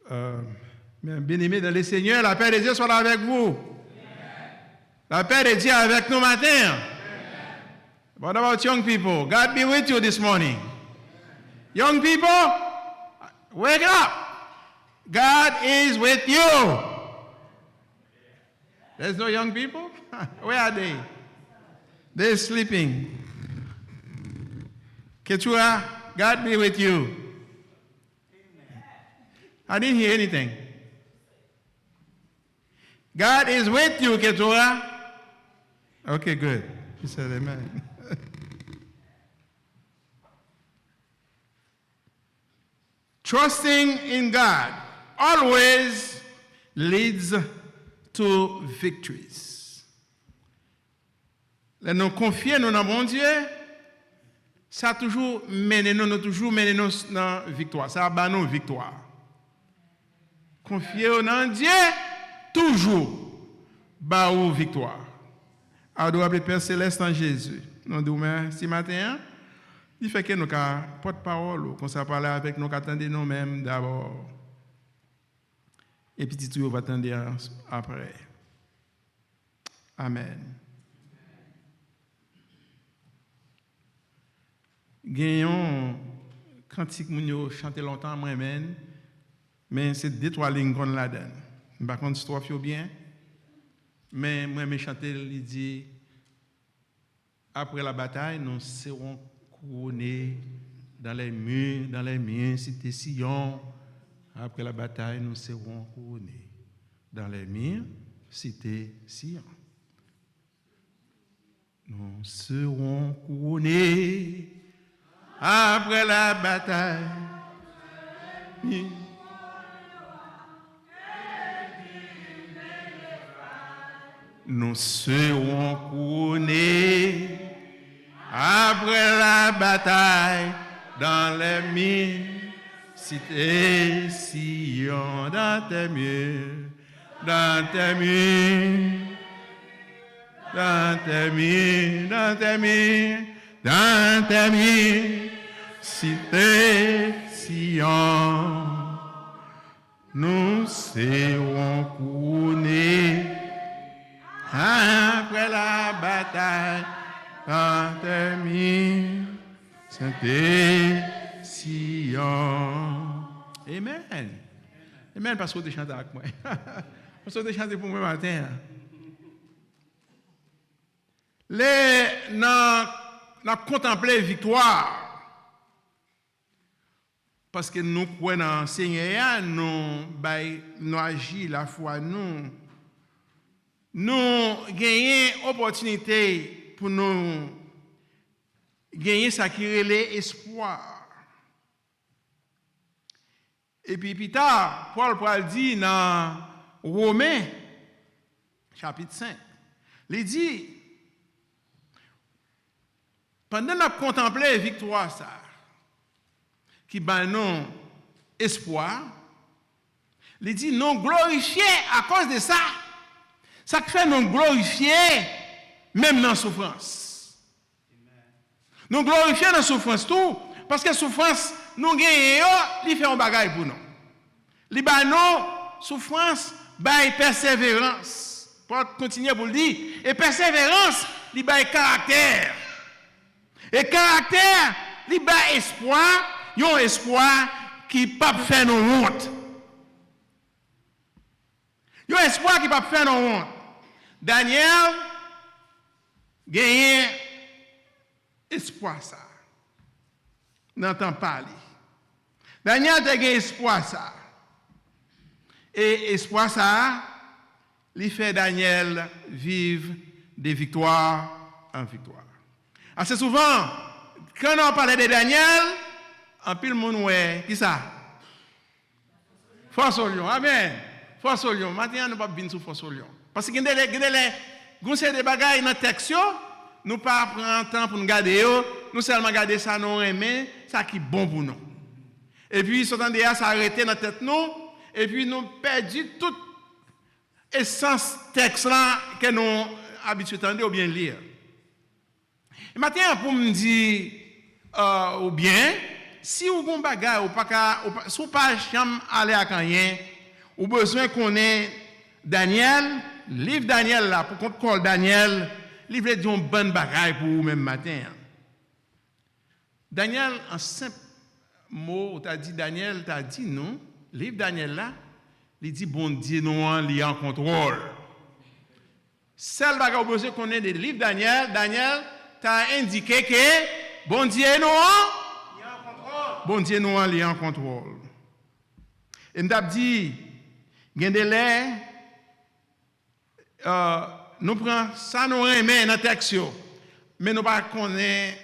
Bien-aimés dans le Seigneur, la paix de Dieu soit là avec vous. La paix de Dieu avec nous matin. What about young people? God be with you this morning. Young people, wake up. God is with you. There's no young people? Where are they? They're sleeping. Keturah, God be with you. I didn't hear anything. God is with you, Keturah. Okay, good. He said amen. Trusting in God always leads to victories. Nous confier nous dans bon Dieu, ça toujours mène nous dans la victoire. Ça va nous victoire. Confier dans Dieu, toujours ba ou victoire. Alors, nous appeler Père Céleste en Jésus. Nous demain, ce matin, il fait que nous porte-parole, qu'on s'est parlé avec nous, qu'attendez nous-mêmes d'abord. Et puis, tout va attendre après. Amen. Gagnons, cantique nous chanter longtemps, moi-même, mais c'est 2-3 lignes qu'on la donne. Par contre, c'est 3 fois bien. Mais moi, je chanter, il dit, après la bataille, nous serons couronnés dans les murs, cité Sion. Après la bataille, nous serons couronnés dans les murs, cité Sion. Nous serons couronnés après la bataille. Nous serons couronnés après la bataille dans les murs, cité Sion, dans tes murs, dans tes murs, dans tes murs, dans tes murs, dans tes murs, cité Sion. Nous serons couronnés après la bataille, dans tes murs, cité Sion. Amen. Amen, parce que tu chantes avec moi. Parce que tu chantes pour moi matin. Nous contemplons la victoire. Parce que nous croyons dans le Seigneur, nous agissons la foi, nous gagnons opportunité pour nous gagner ce qui est l'espoir. Et puis plus tard, Paul dit dans Romains, chapitre 5, il dit, pendant que nous contemplons la victoire, ça, qui bat nous espoir, il dit, nous glorifier à cause de ça. Ça fait nous glorifier même dans la souffrance. Nous glorifier dans la souffrance tout, parce que la souffrance, nous gagnons, il fait un bagage pour nous. Il bat nous, souffrance, bat persévérance. Pour continuer pour le dire, et persévérance, il bat caractère. Et caractère, il bat espoir, un espoir qui ne peut pas faire nos honte. Un espoir qui ne peut pas faire nos honte. Daniel gagne espoir ça. N'entend parler. Daniel a gagné espoir ça. Et espoir ça, il fait Daniel vivre de victoire en victoire. Assez souvent, quand on parle de Daniel, en pile monde ouais, qui ça? Force au lion. Amen. Force au lion. Maintenant, nous ne pouvons pas venir sur force au lion. Parce que nous avons des bagages dans le texte, nous ne pouvons pas prendre temps pour nous garder, nous seulement garder ça, nous aimer, ça qui est bon pour nous. Et puis, ce temps de s'arrêter dans la tête, nous, et puis nous perdons toute essence texte là que nous habitués ou bien lire. Et maintenant, pour me dire, ou bien, si vous avez un bagage, si vous pas jamais aller à rien, vous avez besoin qu'on ait Daniel, livre Daniel là, pour qu'on colle Daniel, livre dit un bon bagage pour vous même matin. Daniel, en simple mot, tu as dit Daniel, tu as dit non, livre Daniel là, il dit bon Dieu, non, il est en contrôle. Seul bagage vous besoin qu'on ait des livres Daniel, Daniel, tu as indiqué que bon Dieu, non, bon Dieu, nous, il est en contrôle. Et nous avons dit, il y a des délais, nous prenons ça, nous remettons dans le texte, mais nous ne connaissons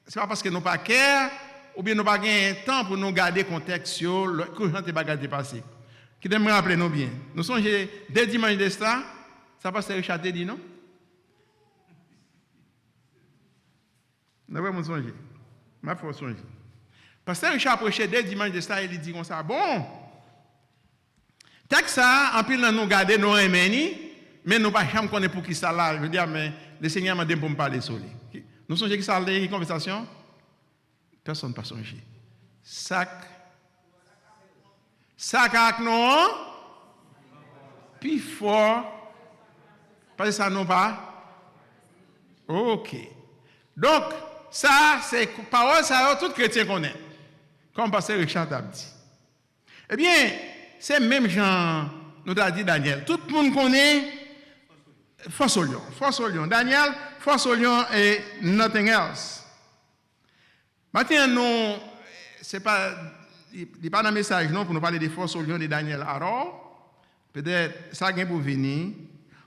pas, ce n'est pas parce que nous n'avons pas cœur, ou bien nous n'avons pas temps pour nous garder le contexte, le courant n'est pas dépassé. Qui me rappeler nous bien. Nous sommes dès dimanche de ça, ça passe Richard te dit, non? Nous avons songé. Ma foi songer. Pasteur Richard prêchait dès dimanche de ça, il dit comme ça, bon, texte ça, en pile nous garder nos remèdes, mais nous pas jamais connaître pour qui ça là. Je veux dire, mais le Seigneur m'a dit pour me parler sur lui. Nous sommes qui ça les conversation? Personne n'a pas songé. Sac ak non, puis fort, parce que ça non pas. Ok. Donc, ça, c'est parole, ça, tout chrétien connaît. Comme pasteur Richard a dit. Eh bien, c'est même Jean, nous a dit Daniel. Tout le monde connaît force au lion. Daniel, force au lion et nothing else. Maintenant, nous, c'est pas, il n'y a pas de message non pour nous parler des forces au lion de Daniel. Alors, peut-être ça vient pour venir.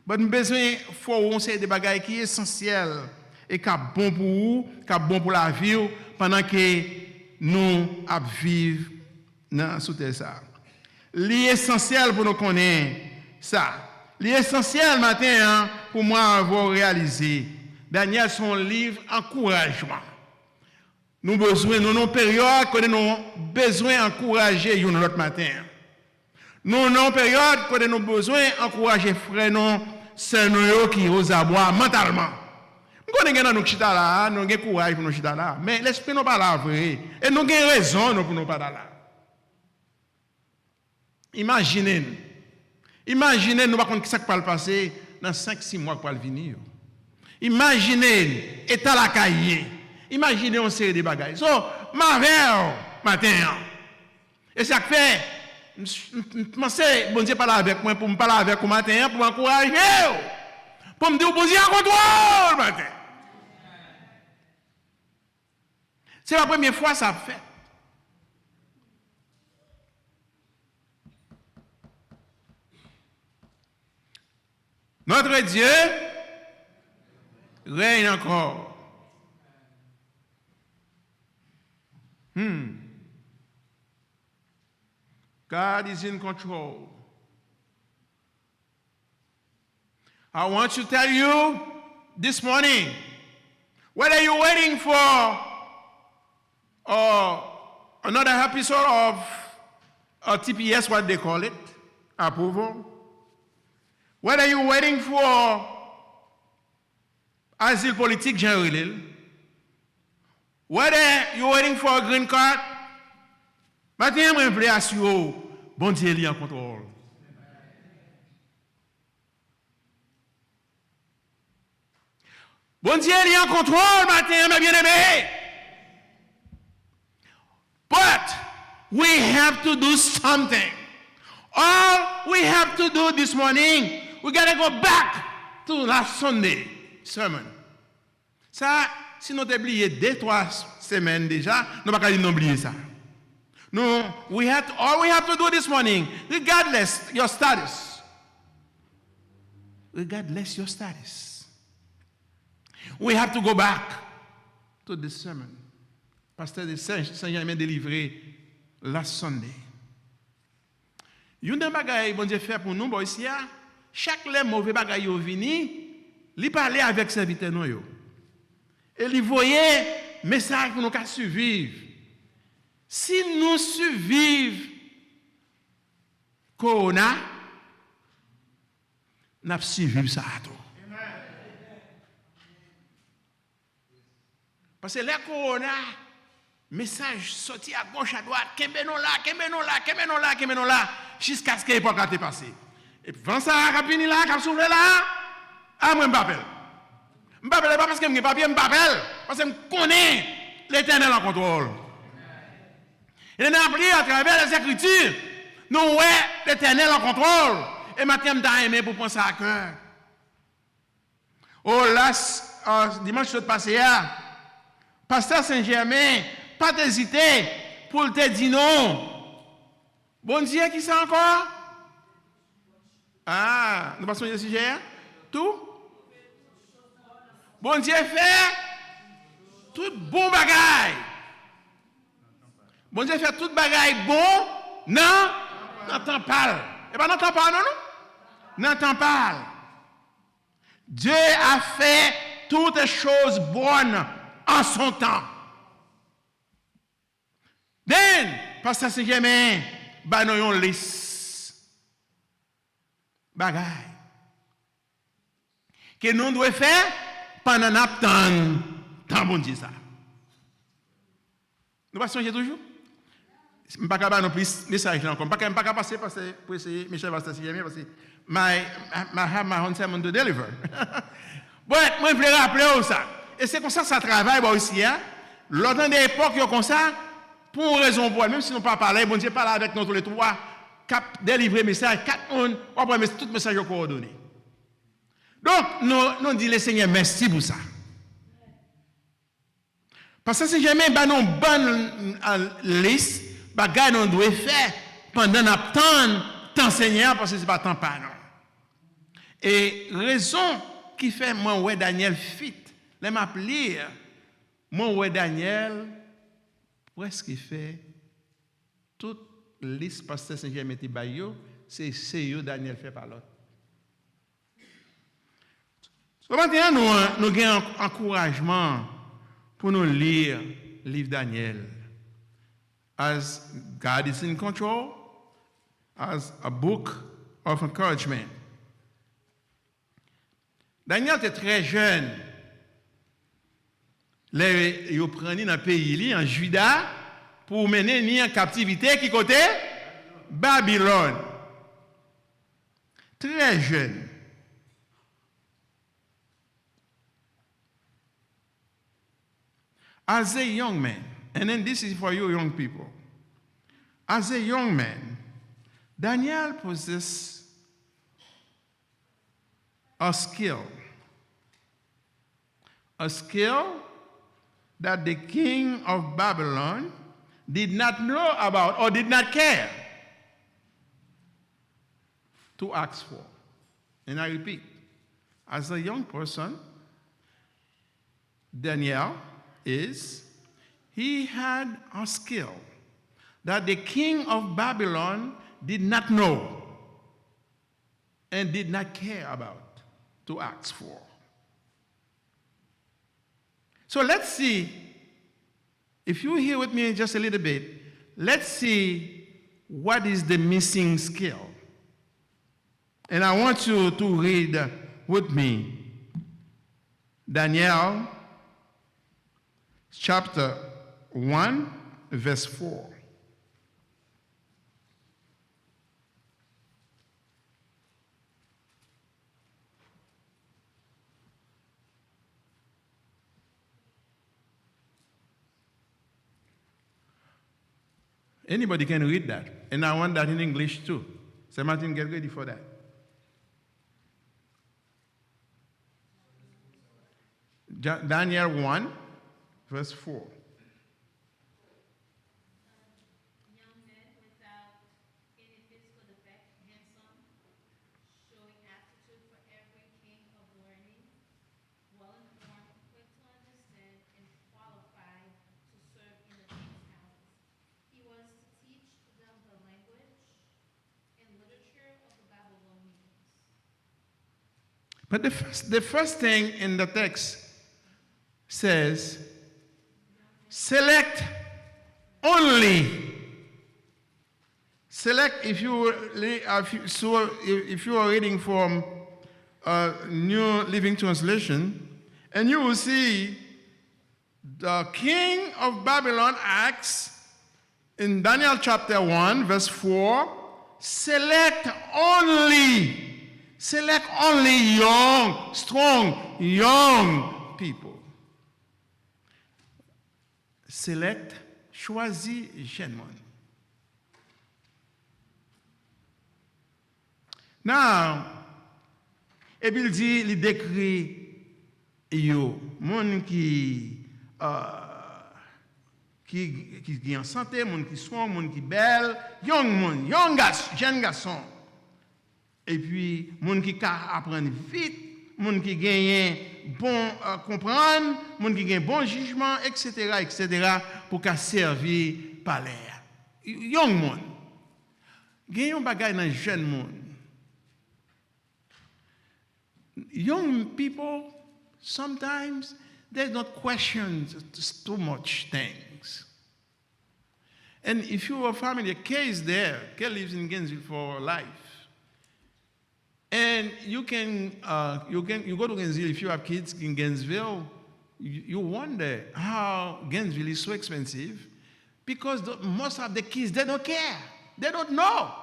Mais nous avons besoin de des bagages qui sont essentiels et qui sont bons pour vous, qui sont bons pour la vie pendant que nous vivons sous ça. L'essentiel pour nous connaître ça. L'essentiel matin pour moi avoir réalisé. Daniel, son livre encouragement. Nous avons une période que nous avons besoin d'encourager l'autre matin. Nous avons une période que nous avons besoin d'encourager frères, sœurs qui osent aboyer mentalement. Nous connaissons nos chita là, nous avons courage pour nos chita là, mais l'esprit n'est pas là vrai. Et nous avons raison pour nous pas là. Imaginez, nous ne pas ce qui va le passer dans 5-6 mois qui va venir. Imaginez, état la cahier. Imaginez une série de bagages. So, ma veille, matin. Et ça fait, je sais, bon Dieu parle avec moi pour me parler avec moi matin, pour m'encourager, pour me dire, vous en contrôle matin. C'est la première fois que ça fait. Notre Dieu règne encore. God is in control. I want to tell you this morning, whether you're waiting for another episode of TPS, what they call it, approval, whether you're waiting for asile politique general, whether you're waiting for a green card, maintenant, je veux assurer, bon Dieu est en contrôle. Bon Dieu est en contrôle, maintenant, mes bien-aimés. But we have to do something. All we have to do this morning, we got to go back to last Sunday sermon. Ça, si nous avons oublié 2-3 semaines déjà, nous ne pouvons pas oublier ça. No, all we have to do this morning, regardless your status. Regardless your status. We have to go back to this sermon. Pasteur de Saint-Jean m'a délivré last Sunday. Une des bagailles bon Dieu fait pour nous ici, chaque les mauvais bagailles yo vini, li parler avec serviteur nous yo. Et li voyait message pour nous qu'à suivre. Si nous survivons Corona, nous avons survécu ça à tout. Parce que les Corona, Message sorti à gauche, à droite, Kembe non là, jusqu'à ce qu'il n'y ait pas qu'à passer. Et puis, quand ça a fini là, quand s'ouvre là, moi, je m'appelle. Je ne m'appelle pas parce que je n'ai pas papier, je m'appelle parce que je connais l'Éternel en contrôle. Et nous avons appris à travers les Écritures, nous voyons l'Éternel en contrôle. Et maintenant, je aimé pour penser à cœur. Oh là, dimanche passé, Pasteur Saint-Germain, pas hésiter pour te dire non. Bon Dieu, qui c'est encore? Ah, nous passons le sujet? Tout? Bon Dieu fait tout bon bagaille. Bon Dieu fait tout bagaille bon, non? N'entend pas. Et pas n'entend pas, non? N'entend pas. Dieu a fait toutes choses bonnes en son temps. Then, Pasteur Saint-Germain, nous avons une liste. Bagaille. Que nous devons faire pendant notre temps, bon Dieu ça. Nous passons toujours. Je ne vais pas faire plus message là encore. Je ne vais pas passer pour essayer, Michel Pasteur Saint-Germain, parce que I have my own sermon to deliver. Bon, moi, je voulais rappeler ça. Et c'est comme ça que ça travaille aussi. Hein? Lors des époques comme ça, pour une raison pour elle, même si nous ne parlons pas, bon Dieu parle avec nous tous les trois, cap délivrer message, 4 personnes, on va tout message coordonné. Donc, nous disons le Seigneur merci pour ça. Parce que si jamais nous avons une bonne liste, nous devons faire pendant notre temps Seigneur, parce que ce n'est pas temps pas non. Et raison qui fait moi ouais Daniel fit, les m'appeler moi ouais Daniel presque fait toute liste pasteur Saint-Jean metti bayo, c'est yo Daniel fait par l'autre. So maintenant nous avons un encouragement pour nous lire le livre Daniel. As God is in control, as a book of encouragement. Daniel était très jeune. Il a pris dans le pays, en Juda, pour mener ni en captivité qui côté Babylone. Très jeune. As a young man, and then this is for you young people. As a young man, Daniel possessed a skill that the king of Babylon did not know about or did not care to ask for. And I repeat, as a young person, Daniel he had a skill that the king of Babylon did not know and did not care about to ask for. So let's see, if you hear with me just a little bit, let's see what is the missing skill. And I want you to read with me Daniel chapter 1, verse 4. Anybody can read that. And I want that in English too. So Martin, get ready for that. Daniel 1, verse 4. Young men without any physical defect, handsome, showing aptitude for every king of learning, well-informed, quick to understand, and qualified to serve in the king's palace. He was to teach them the language and literature of the Babylonians. But the first thing in the text says, select only. Select if you are reading from New Living Translation, and you will see the king of Babylon asks in Daniel chapter 1, verse 4, select only young, strong, young people. Select, choisis jeune monde. Now, et puis il décrit yo, monde qui en santé, monde qui strong, monde qui belle, young garçon, jeune garçon. Et puis monde qui apprendre vite, monde qui gagne bon comprendre, monde qui gagne bon jugement, etc. pour qu'à servir palais. Young monde. Gagne un bagay dans jeune monde. Young people, sometimes they don't question too much things. And if you are family, Kay is there. Kay lives in Gainesville for life. And you go to Gainesville if you have kids in Gainesville. You wonder how Gainesville is so expensive because most of the kids they don't care. They don't know.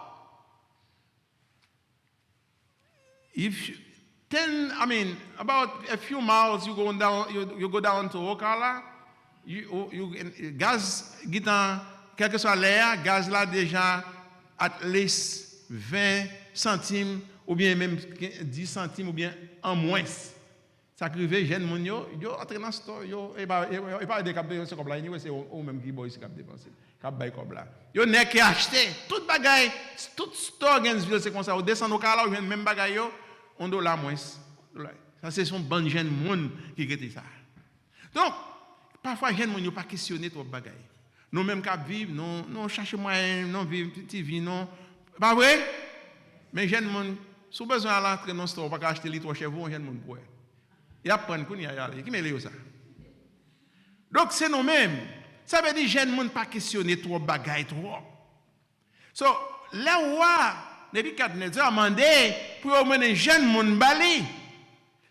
About a few miles, you go down to Ocala, gaz, quel que soit l'air, gaz là déjà at least 20 centimes ou bien même 10 centimes ou bien en moins. Ça crive jeune moun yo entre dans store et pas de cap de ce comme là c'est ou même qui boy cap dépenser cap bay comme là yo n'est que acheter toute bagaille tout store Gainesville c'est comme ça ou descend au Ocala ou même bagaille yo $1 moins. Ça, c'est son bon jeune monde qui était ça. Donc, parfois, jeune monde n'a pas questionné trop de bagaille. Nous même qu'à vivre, non chercher moyen, non vivre petite vie, non. Pas vrai? Mais jeune monde, si vous besoin d'entrer dans le store, pas acheter les 3 chevaux, jeune monde pour. Il apprend qu'on y a aller. Qui met ça? Donc, c'est nous-mêmes. Ça veut dire jeune monde pas questionner trop de bagaille trop. So, là où Nebuchadnezzar a demandé pour emmener les jeunes monde bali.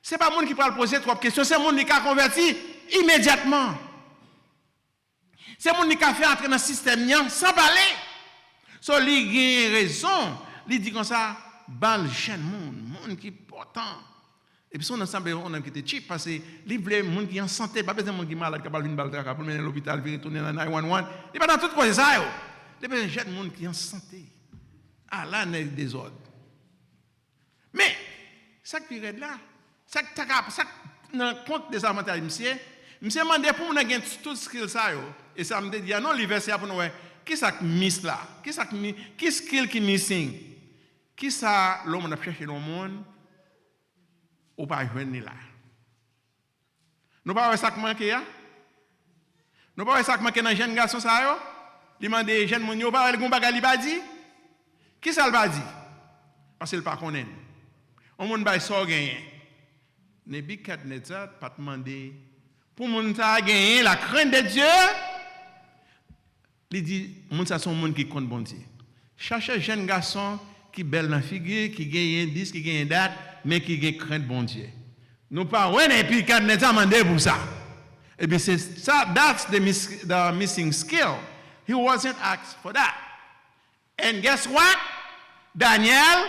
Ce n'est pas le monde qui peut poser trois questions, c'est le monde qui a converti immédiatement. C'est le monde qui a fait entrer dans le système sans parler. So, il a raison. Il dit comme ça, bal jeune monde qui est important. Et puis, son ensemble, on a qui était cheap parce que il voulait les gens qui sont en santé, pas besoin de gens qui sont malades, qui ont une balle, qui ont mener à l'hôpital, qui retourner dans 911. Il n'est pas dans tout quoi ça. Il y a des jeunes qui sont en santé. Ah, là, il y a des ordres. Mais, ça qui est là, ça dans le compte des avantages, monsieur demandé pour nous gagner tout ce qu'il ça et ça me dit non l'université pour nous qui ça miss là, qui skill qui missing, qui ça l'homme a cherché dans le monde ou pas joindre là. Nous pas ça manque là. Nous pas ça manque dans jeune garçon ça yo. Il demande jeune moun yo pas le gon bagay li ba di. Qui ça le ba di? Parce qu'il pas connaît. On moun bay so gagner. Nebuchadnezzar pas demander pour moun ça gagner la crainte de Dieu. Il dit moun ça son monde qui compte bon Dieu. Cherchez jeune garçon qui belle dans figure, qui gagne 10, qui gagne date, mais qui gagne crainte bon Dieu. Nous pas ouais Nebuchadnezzar mandé pour ça. Et bien c'est ça that's the missing skill. He wasn't asked for that. And guess what? Daniel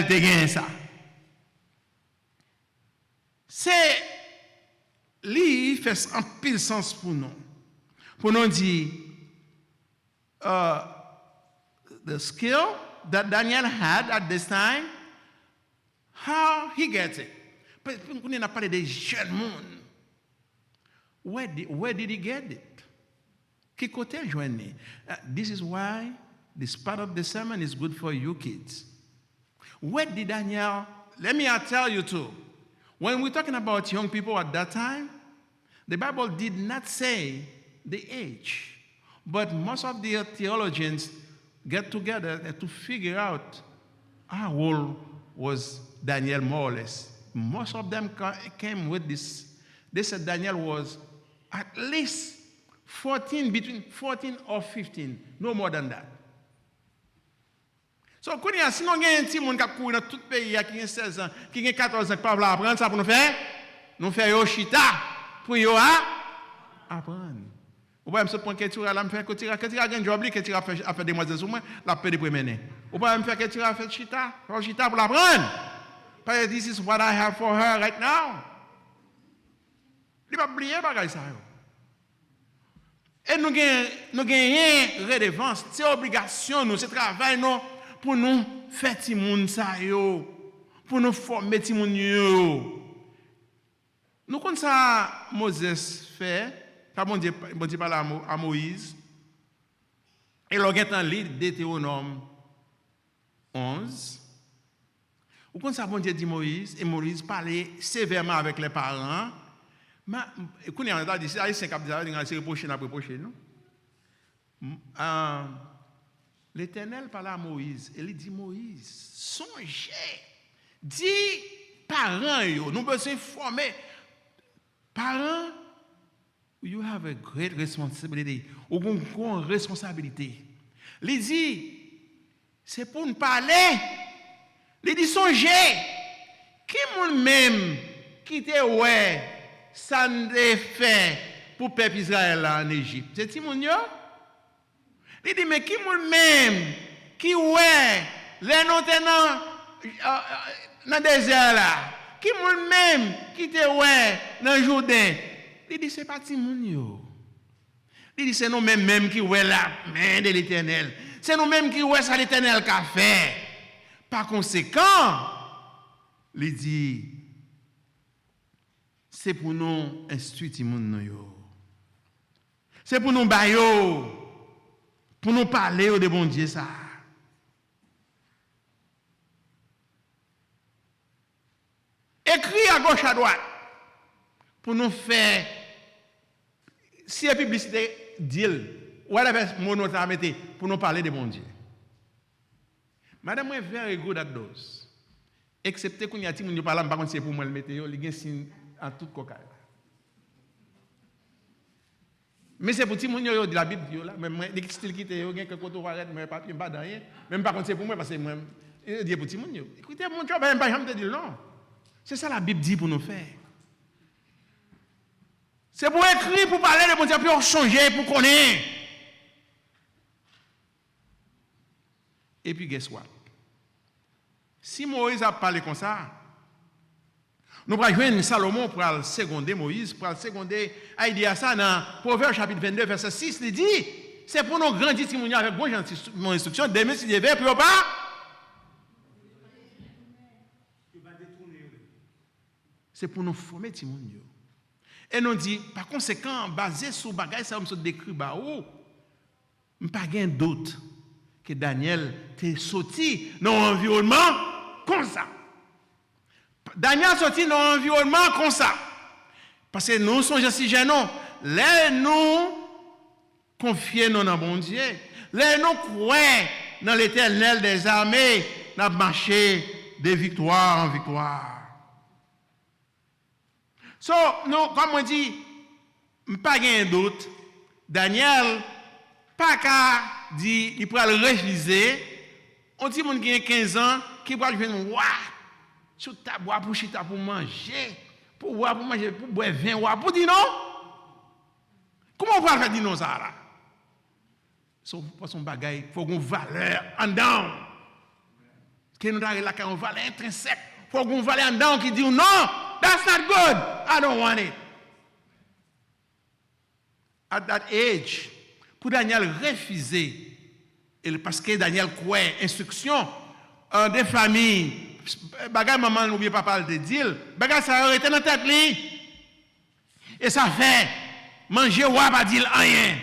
te gagne ça. C'est lui fait un pile sens pour nous. Pour nous dire the skill that Daniel had at this time, how he gets it. Parce qu'on a parlé des jeunes monde. Where did he get it? Qui côté joindre? This is why this part of the sermon is good for you kids. Where did Daniel? Let me tell you too. When we're talking about young people at that time, the Bible did not say the age, but most of the theologians get together to figure out how old was Daniel more or less. Most of them came with this. They said Daniel was at least 14, between 14 or 15, no more than that. So, si nous avons un petit monde qui a couru dans tout le pays, qui a 16 ans, qui a 14 ans, qui ne peut pas apprendre ça pour nous faire, nous faisons chita pour yo apprendre. Ou pas me se prendre que là me faire que tira gagne job que tira faire demoiselle sur moi la paix de premier. Ou pas me faire que tira faire chita pour l'apprendre. Parce que this is what I have for her right now. Il pas oublier bagay ça yo. Et nous gagnons redevance, c'est obligation nous, c'est travail nous pour nous faire ti moun ça yo, pour nous former ti moun yo. Nous comme ça Moses fait, quand bon Dieu parle à Moïse. Et l'on est en lit Deutéronome 11. Ou comme ça bon Dieu dit Moïse et Moïse parlait sévèrement avec les parents. Mais écoutez, on a dit ça, c'est cap déjà, on a reproché non. L'Éternel parle à Moïse et il dit Moïse, songez, dis parents yo, nous besoin former parents, you have a great responsibility, ou une grande responsabilité. Il dit c'est pour nous parler. Il dit songez, qui moun même qui te ouais ça ne fait pour peuple Israël en Égypte. C'est Timoun yo? Il dit mais qui moun même qui ouais les non tenant dans le désert là. Qui moun même qui te ouais dans le Jourdain. Il dit c'est pas Timoun yo. Il dit c'est nous même qui ouais la main de l'Éternel. C'est nous même qui ouais ça l'Éternel qu'a fait. Par conséquent, il dit c'est pour nous instruire les gens. C'est pour nous bailler, pour nous parler de bon Dieu ça. Écrit à gauche à droite pour nous faire si la publicité dit whatever mon autre a mettre pour nous parler de bon Dieu. Madame, moi very good at those. Excepté qu'on y a ti moun yo parle pas c'est pour moi le mettre yo, il gen signe en tout cocaille. Mais c'est pour ti moun yo de la Bible yo là, même moi dès style qui yo gen quelque côté arrête mais papier pas dans rien, même pas contre c'est pour moi parce que moi dit pour ti moun yo. Écoutez mon job même pas jamais te dire non. C'est ça la Bible dit pour nous faire. C'est pour écrire pour parler de bon Dieu pour changer pour connaître. Et puis guess what? Si Moïse a parlé comme ça, nous allons joindre Salomon pour le seconder Moïse, pour le seconder Aïdia ça dans Proverbe chapitre 22, verset 6, il dit, c'est pour nous grandir Timonia avec bonne instruction, demain si Dieu veut, puis pas. C'est pour nous former Timonia. Et nous dit, par conséquent, basé sur bagay ça, on se décrit, bah, oh, pas gain doute que Daniel t'est sorti dans un environnement comme ça. Daniel sorti dans un environnement comme ça. Parce que nous sommes si jeunes, les nous confions dans le bon Dieu, les nous croyons dans l'Éternel des armées, nous marché de victoire en victoire. So, nous, comme on dit, pas de doute, Daniel, pas qu'à dire, il pourra le refuser. On dit mon qui a 15 ans, qui va venir voir, sur ta bois pour chita pour manger, pour boire pour manger, pour boire vin, pour dire non. Comment on va faire dire non ça là? Son bagage, il faut qu'on valeur en dedans. Que nous avons là une valeur intrinsèque, il faut qu'on valeur en dedans qui dit non, that's not good, I don't want it. At that age, pour Daniel refuser, parce que Daniel croit instruction des familles, bagay maman ou bien papa le dit, bagay ça aurait été dans tête li. Et ça fait manger ou pas dire rien.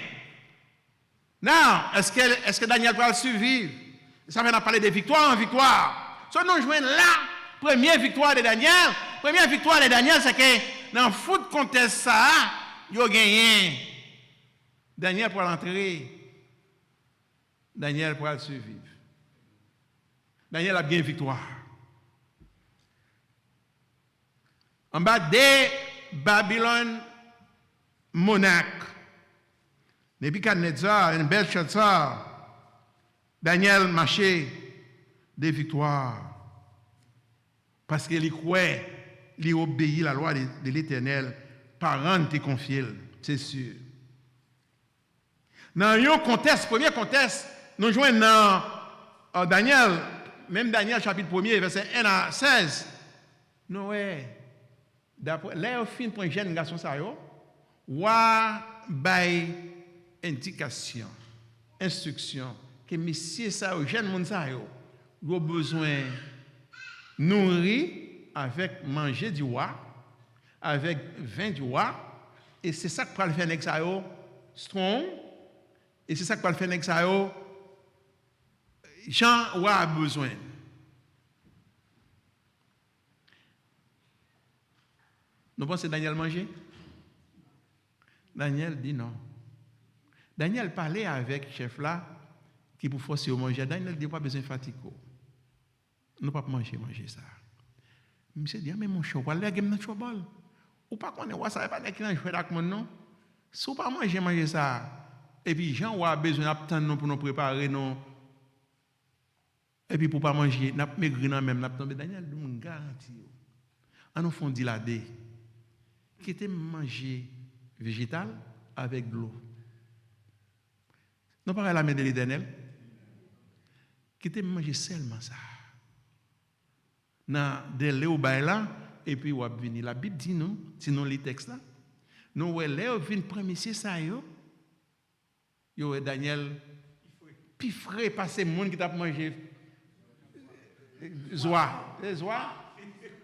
Non, est-ce que Daniel va le survivre? Ça va parler de victoire en victoire. So nous jouons là, première victoire de Daniel, c'est que dans le foot contest ça, il a gagné. Daniel pour l'entrer. Daniel pour le survivre. Daniel a gagné victoire. En bas de Babylone, monarque, Nebuchadnezzar et Belshazzar, Daniel marchait des victoires. Parce qu'il croyait il obéit la loi de l'Éternel, parent te confié, c'est sûr. Dans un contexte, premier contexte, nous joignons dans Daniel, même Daniel chapitre 1er, verset 1 à 16. Nous, d'après là, fin pour un jeune garçon, ça y est, wa bay indication, instruction, que monsieur ça, jeune monde ça y est, il a besoin nourrir avec manger du roi, avec vin du roi, et c'est ça que peut le faire avec ça strong, et c'est ça que peut le faire avec ça Jean a besoin. Nous pensons que Daniel manger? Daniel dit non. Daniel parlait avec le chef là, qui pour forcer au manger. Daniel dit pas besoin de fatigue. Nous pas manger ça. Monsieur dit, mais mon chou, on va aller dans le bol. Ou pas qu'on est, ça va pas être jouer avec mon non. Si vous pas manger ça, et puis Jean a besoin d'attendre pour nous préparer non. Et puis pour pas manger, n'a maigri dans même, n'a tombé. Daniel nous garantit. On nous font dilader. Qui était manger végétal avec de l'eau. Nous parlons la main de l'Éternel. Qui était manger seulement ça. Dans des léo là et puis on va venir la Bible dit nous sinon les textes là nous ouais léo vient premier ça yo Daniel puis frais passer monde qui t'a mangé zoa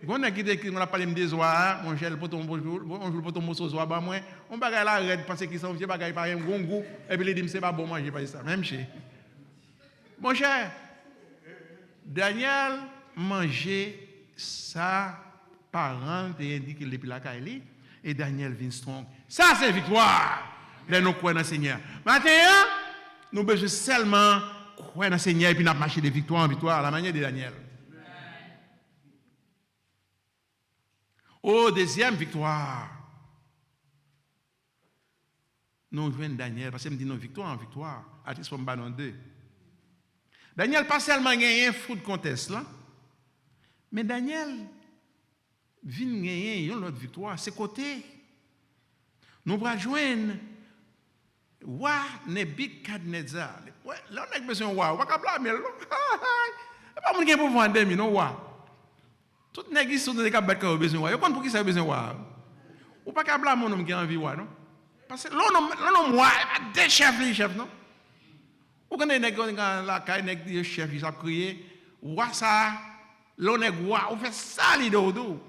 on a qui on a parlé de zoa mon cher pour ton bonjour on joue pour ton morceau zoa ba moi on bagaille la red parce qu'ils sont vieux bagaille par un bon goût et puis il dit c'est pas bon manger pas ça même chez mon cher Daniel manger ça parent et indiqué depuis la Kaili et Daniel vient strong. Ça c'est victoire. Là nous croyons dans le Seigneur. Maintenant, nous besoin seulement croire dans le Seigneur et puis nous marcher de victoire en victoire à la manière de Daniel. Oh, deuxième victoire. Nous jouons Daniel parce que me dit non victoire en victoire. Artiste from Banon 2. Daniel pas seulement gagné un foot contest là. Mais Daniel vient gagner une autre victoire, c'est côté. Nous allons joindre Wa Nebukadnezar. Là, on a besoin de Wa. Wa kabla mel. Pas mon qui pour vendre mi non Wa. Tout nèg qui sont des cap battre besoin de Wa. Yo pour qui ça besoin de Wa. Ou pas kabla mon homme qui a envie Wa non. Parce que l'homme Wa des chefs non. Ou quand nèg la caille nèg des chefs ils a crié Wa ça l'on est roi, on fait ça les dodo.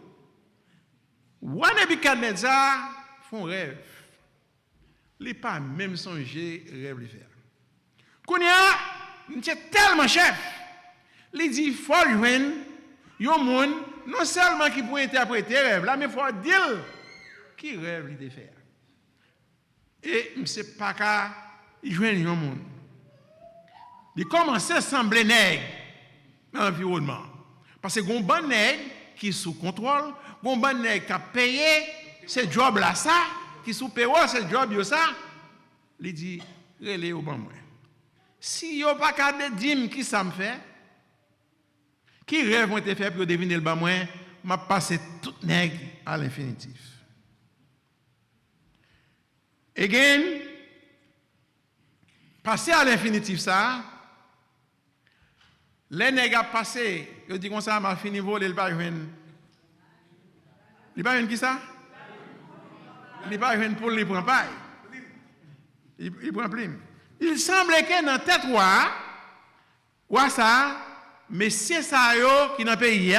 Wa Nebukadnezar font rêve. Il pas même songer rêve le faire. Kounya, m'était tellement chef. Il dit faut joindre yon monde non seulement qui peut interpréter rêve là mais faut dire qui rêve il de faire. Et m'sait pas qu'à joindre yon monde. Il commence à sembler nègre dans l'environnement. Parce que gon bon nèg qui sous contrôle, gon bon nèg qui a payé ce job là ça, qui sous payroll ce job yo ça, il dit relé au bon moi. Si yo pas ka dim qui ça me fait, qui rêve ont été fait pour deviner le bon moi, m'a passé tout nèg à l'infinitif. Again, passer à l'infinitif ça, les nègres passé, ils disent comme ça, m'a fini voler, il va joindre. Il va joindre qui ça? Il va joindre pour lui prendre paille. Il prend plume. Il semble que dans la tête, ou ça, mais c'est ça qui dans le pays,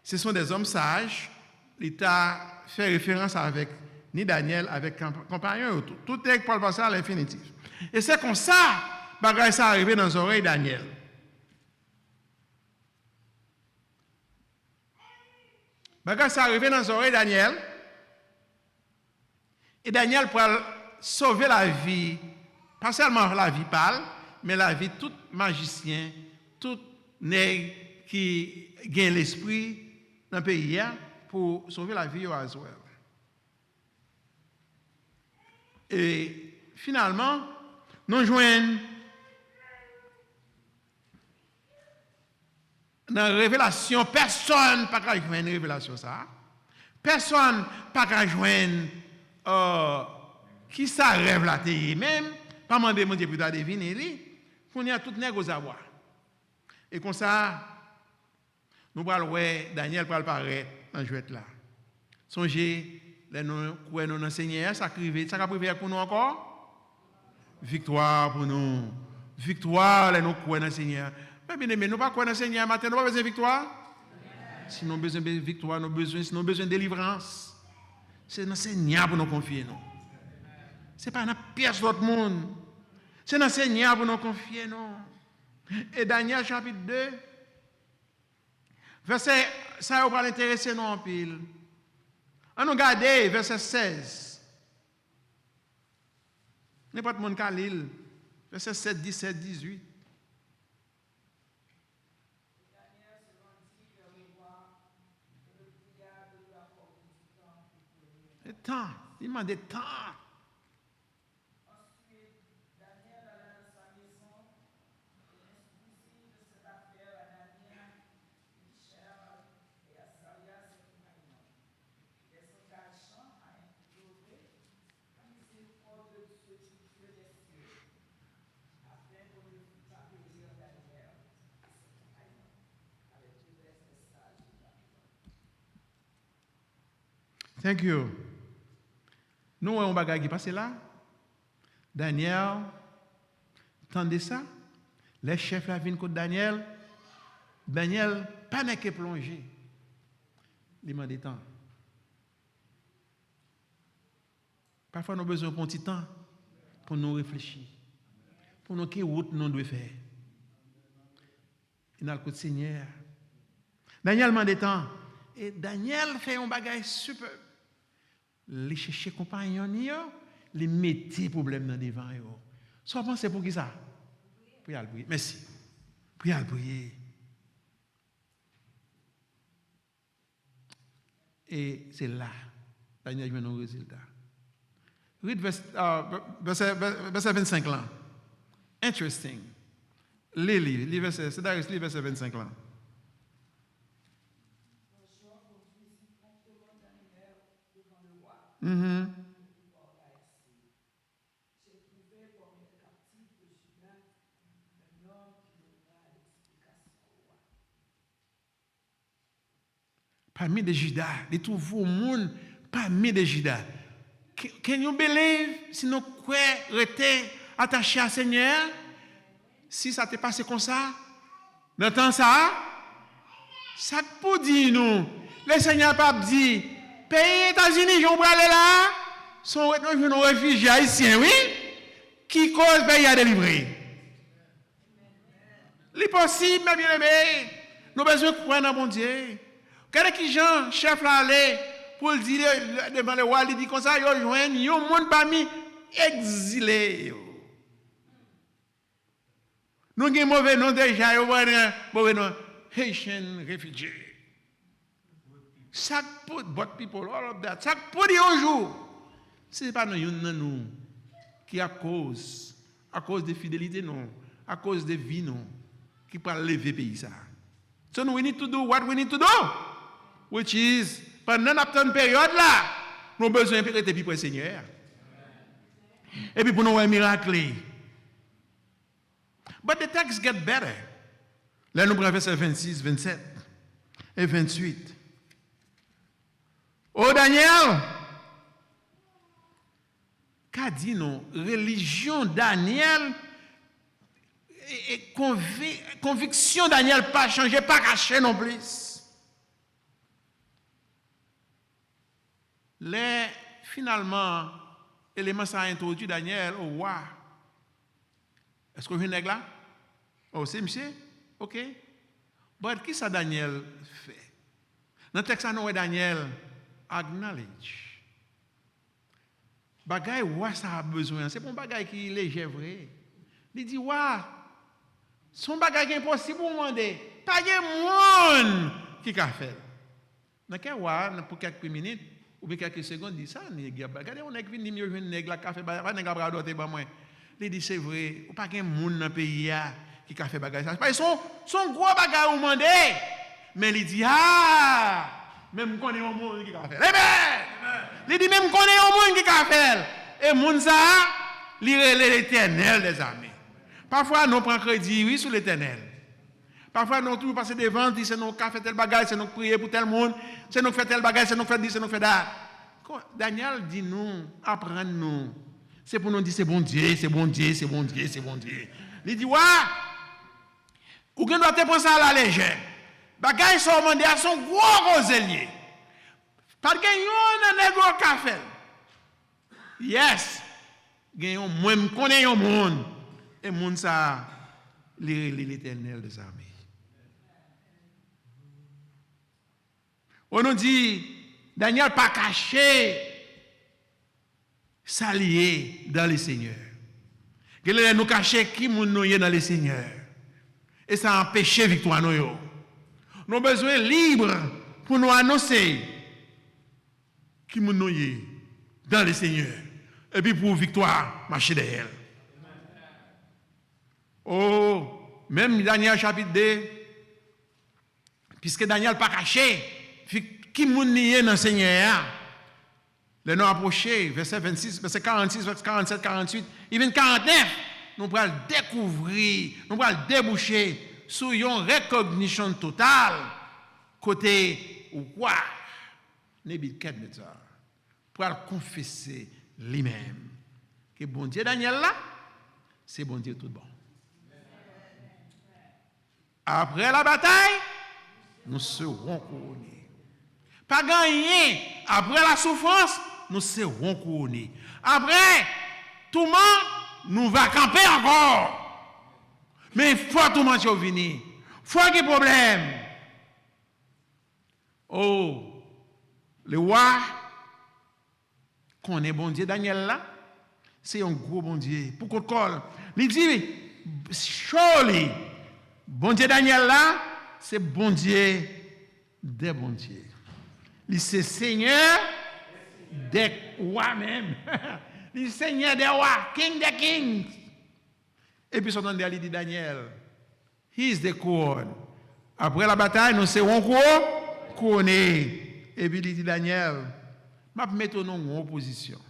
ce sont des hommes sages. L'État fait référence avec ni Daniel, avec compagnon, tout est pour le passer à l'infinitif. Et c'est comme ça, que ça arrivé dans les oreilles de Daniel. Quand ça arrivé dans les oreilles de Daniel, et Daniel pour sauver la vie, pas seulement la vie pâle, mais la vie de tout magicien, tout nègre qui gagne l'esprit dans le pays pour sauver la vie à Israël. Et finalement, nous joignons dans la révélation, personne n'a pas une révélation ça. Personne pas qu'à joindre qui ça rêve la terre même, pas demander mon Dieu pour deviner lui, qu'on y a tout nèg aux avoir. Et comme ça nous allons voir Daniel pour paraître en jouet là. Songez les nous quoi nous enseigner ça privé, ça privé pour nous encore victoire pour nous. Victoire les nous quoi dans Seigneur. Mais nous pas quoi dans Seigneur matin, nous pas besoin de victoire. Si nous avons besoin de victoire, si nous avons besoin de délivrance, c'est dans le Seigneur pour nous confier. Ce n'est pas dans la pièce de l'autre monde. C'est dans le Seigneur pour nous confier. Non. Et Daniel chapitre 2, verset, ça va l'intéresser nous en pile. On nous regarde verset 16. N'importe monde qui lire, verset 7, 17, 18. Le temps, il m'a dit temps. Ensuite, Daniel alla dans sa maison et introduisit de cette affaire à Daniel, Michel et à Salia, ses compagnons. Les s'engagant à implorer la miséricorde de Dieu des cieux, afin qu'on ne fût pas périr Daniel et ses compagnons, avec tout le reste des sages de Babylone. Thank you. Nous avons un bagage qui passe là. Daniel, tendez ça. Les chefs là viennent contre Daniel. Daniel, pas n'est que plongé. Il m'a dit temps. Parfois, nous avons besoin d'un petit temps pour nous réfléchir. Pour nous, quelle route nous devons faire. Il a le coup de Seigneur. Daniel m'a dit temps. Et Daniel fait un bagage super. Les chercher compagnons, les mettre problème dans devant eux. Soit pensez pour qui ça? Pour y aller prier. Merci. Pour y aller prier. Et c'est là, Daniel vient au résultat. Read verset 25 là. Interesting. Lis verset, c'est Darius, lis verset 25 là. Mm-hmm. J'ai trouvé comme les captifs de Juda un homme qui donna l'explication au roi. Parmi les Judas, les trouve au monde parmi les Judas. Can you believe si nous rester attachés à Seigneur? Si ça t'est passé comme ça, dans le temps ça, ça peut dire nous. Le Seigneur pas dit. Pays États-Unis, j'en aller là, sont nos réfugiés haïtiens, oui, qui cause pays à délivrer. C'est possible, mes bien-aimés. Nous avons besoin de croire dans mon Dieu. Quel qui Jean, chef là, allé pour le dire devant le roi, il dit comme ça, il joint, il y a un monde parmi exilés. Nous avons mauvais nom déjà, mauvais nom, Haitian refugee. Chaque but people, all of that, chaque pour dire un jour, ce n'est pas nous qui à cause de fidélité, non, à cause de vie, non, qui peut lever le pays. Ça. So we need to do what we need to do, which is, pendant une période là, nous avons besoin de prêter pour le Seigneur. Et puis pour nous avoir un miracle. But the text get better. Là, nous prenons verset 26, 27 et 28. Oh Daniel, qu'a dit non, religion Daniel et conviction Daniel pas changé, pas caché non plus. Les finalement élément ça a introduit Daniel au roi. Est-ce que vous venez là? Oh c'est monsieur, ok. But qui ça Daniel fait? Dans le texte nous Daniel acknowledge. Bagay wa ça a besoin, c'est pas un bagay qui est léger vrai. Il dit wa son bagay qui impossible pour demander. Pas de monde qui a fait. Dans quel wa pour quelques minutes ou bien quelques secondes dit ça nèg regardez on nèg vinn mieux jeune nèg la café pas nèg bra doté ba moi. Il dit c'est vrai, pas de monde dans pays qui a fait bagay ça. Pas son gros bagay ou demander. Mais il dit même connaît un monde qui va faire. Amen. Il dit même connaît un monde qui va faire. Et monde ça, il est l'Éternel des armées. Parfois nous prenons crédit oui sur l'Éternel. Parfois nous toujours passer devant, dit c'est nous qui fait tel bagage, c'est nous prier pour tel monde, c'est nous fait tel bagage, c'est nous fait dit, c'est nous fait ça. Daniel dit nous, apprendre nous. C'est pour nous dire c'est bon Dieu, c'est bon Dieu, c'est bon Dieu, c'est bon Dieu. Il dit ouais. Ou qu'on doit te penser à la légère. Bagay sont mandé à son gros roselier. Parce que yon nan gros café. Yes. Gen yon moi me connais yon monde et monde ça l'Éternel des armées. On nous dit Daniel pas caché s'allier dans le Seigneur. Gele nous cacher qui moun nou dans le Seigneur. Et ça empêche victoire nous yo. Nous avons besoin libre pour nous annoncer qui nous sommes dans le Seigneur. Et puis pour victoire, marcher derrière. Oh, même Daniel chapitre 2, puisque Daniel n'a pas caché qui nous sommes dans le Seigneur. Les noms approchés, verset 26, verset 46, verset 47, 48, il vient 49. Nous pourrons découvrir, nous pourrons déboucher sur une recognition totale côté ou quoi Nebuchadnezzar pour confesser lui-même que bon Dieu Daniel là c'est bon Dieu tout bon. Après la bataille nous serons couronnés. Pas gagné après la souffrance nous serons couronnés. Après tout le monde nous va camper encore. Mais il faut tout le monde venir. Il faut qu'il y ait problème. Oh, le roi, qu'on est bon Dieu, Daniel là, c'est un gros bon Dieu. Pourquoi col? Il dit, surely, bon Dieu Daniel là, c'est bon Dieu des bons dieux. Il c'est Seigneur des rois même. Il Seigneur des rois, King des kings. Et puis, son nom il dit Daniel, he is the crown. Après la bataille, nous serons couronnés. Et puis, il dit Daniel, je vais mettre en opposition.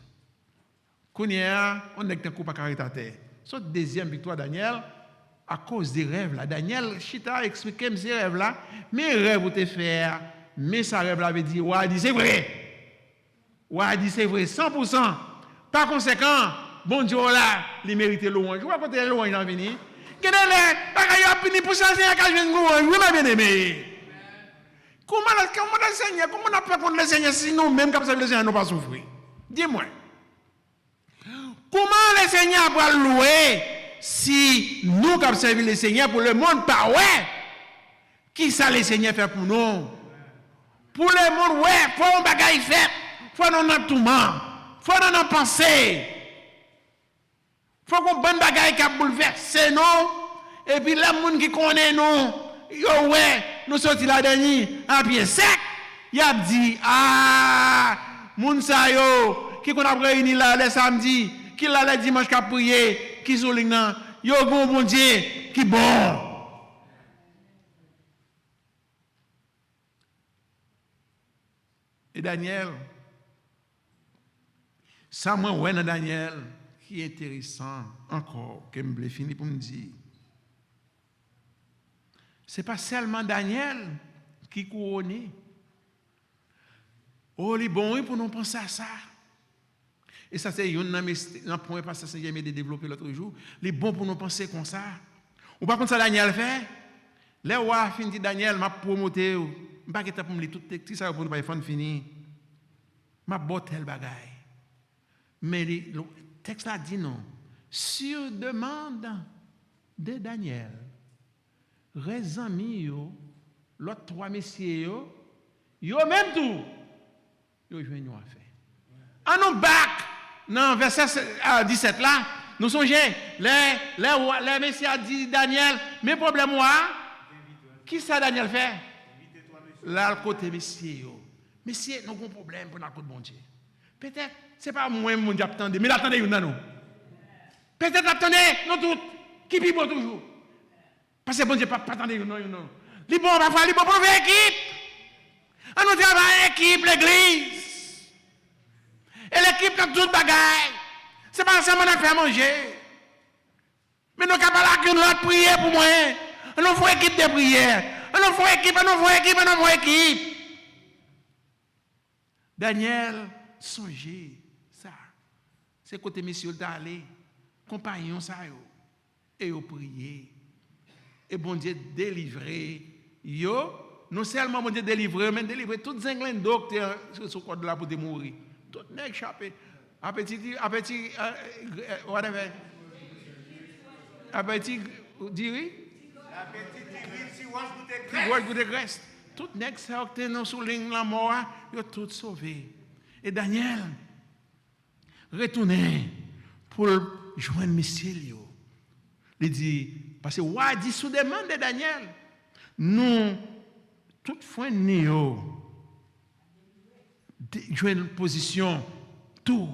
On est un coup à carité. C'est la deuxième victoire, Daniel, à cause des rêves. Là. Daniel, Chita a expliqué ces rêves-là. Mes rêves, vous te faire, mais sa rêve avait dit, ouais, dit c'est vrai. Ouais, dit c'est vrai, 100%. Par conséquent, bon Dieu là, il mérite louange. Je vois côté louange dans venir. Qu'est-ce que il a fini pour ça c'est quand je viens louange, oui m'a bien aimé. Comment le Seigneur, comment on a fait contre le Seigneur si nous même comme ça le Seigneur n'a pas souffert. Dis-moi. Comment le Seigneur va louer si nous comme servir le Seigneur pour le monde pas ouais. Qui ça le Seigneur fait pour nous? Pour le monde ouais, faut un bagage fait. Faut nous en tout monde. Faut nous en penser. Faut qu'on bonne bagaille qui a bouleversé nous. Et puis les gens qui connaissent nous, yo ouais, nous sortis là dernier à pied sec. Il a dit moun sa yo qui qu'on a réuni là le samedi, qui là le dimanche qui a prié, qui sont là, yo bon Dieu qui bon. Et Daniel, ça moi ouais dans Daniel qui est intéressant encore que me fini pour me dire. C'est pas seulement Daniel qui couronné. Oh, les bons pour nous penser à ça. Et ça, c'est un point parce que Seigneur m'a développé l'autre jour. Les bons pour nous penser comme ça. Ou pas comme ça, Daniel fait. Les rois fin dit Daniel m'a promoté. Je ne pas pour me lire tout le texte, ça pour ne pas faire fini. M'a botte tel bagaille. Mais le texte là dit non. Sur demande de Daniel, les amis, l'autre trois messieurs, yo même tout, yo joignent à faire. En nous back, dans verset 17 là, nous songez, les messieurs a dit Daniel, mais problème moi, qui ça Daniel fait? Là, le côté messieurs. Messieurs, nous avons un problème pour notre bon Dieu. Peut-être, ce n'est pas moi qui attendez, mais attendez, nous. Peut-être attendez, nous tous, qui pipo toujours. Parce que bon Dieu, pas attendez, non. Les bons, parfois, les bons pour l'équipe. On nous travaille équipe, l'église. Et l'équipe a tout bagaille. C'est pas ça qu'on a fait manger. Mais nous sommes capables de l'autre prière pour moi. On nous fait équipe de prière. On nous fait équipe, on nous fait équipe, on nous fait équipe. Daniel, songez ça. C'est côté monsieur d'aller, compagnon ça yo, et yo prier. Et bon Dieu délivrer yo, non seulement bon Dieu délivrer, mais délivrer tout zinglen docteur sur ce code là pour te mourir. Tout nèg chapé. Appétit whatever. Appétit diri. Appétit divin si was goûter Qui voit goûter graisse. Tout nèg ça qui dans sous ligne la mort, yo tout sauvé. Et Daniel retourné pour joindre monsieur yo. Il dit parce que ouais dit sous demande de Daniel. Nous toutefois nous jouer une position tout.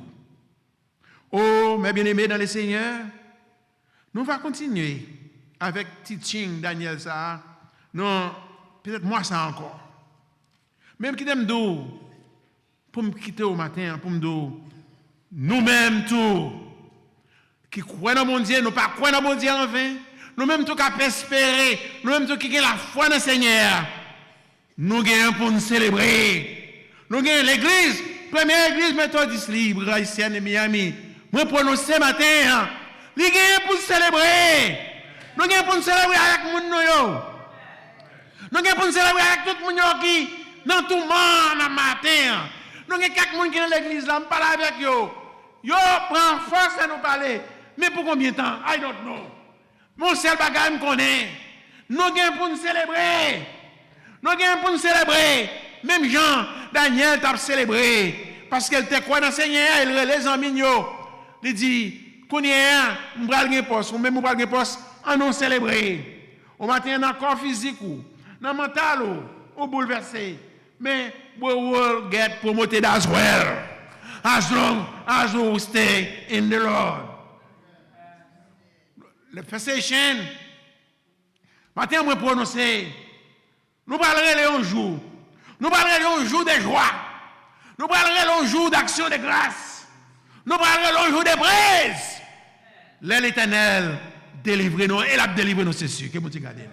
Oh, mes bien-aimés dans le Seigneur, nous allons continuer avec teaching Daniel ça. Non, peut-être moi ça encore. Même qui t'aime d'où pour me quitter au matin, pour me dire nous-mêmes tout qui croient dans mon Dieu, nous pas croient dans mon Dieu en vain. Nous-mêmes tout qui espérer, nous-mêmes tout qui avons la foi dans le Seigneur. Nous gagnons pour nous célébrer. Nous gagnons l'église, première église méthodiste libre haïtienne de Miami. Moi prononcer matin, nous gagnons pour nous célébrer. Nous gagnons pour nous célébrer avec les gens. Nous gagnons pour nous célébrer avec tout le monde qui dans tout le monde le matin. Nous gagnons quelques gens qui sont dans l'église là, nous parlons avec eux. Yo prend force à nous parler. Mais pour combien de temps? I don't know. Mon seul bagage me connaît. Nous gagnons pour nous célébrer. Nous gagnons pour nous célébrer. Même Jean, Daniel t'a célébré. Parce qu'elle te croit dans le Seigneur, il les amis. Il dit, qu'on y est, on va gagner poste, ou même on va gagner poste, on nous célébrer. On matin dans le corps physique, dans le mental, ou bouleversé. Mais we will get promoted as well. As long as we stay in the Lord. Le Festation, matin, on prononcer. Nous parlerons un jour. Nous parlerons un jour de joie. Nous parlerons un jour d'action de grâce. Nous parlerons un jour de praise. L'Éternel délivre nous et l'a délivré nous, c'est sûr. Que vous regardez.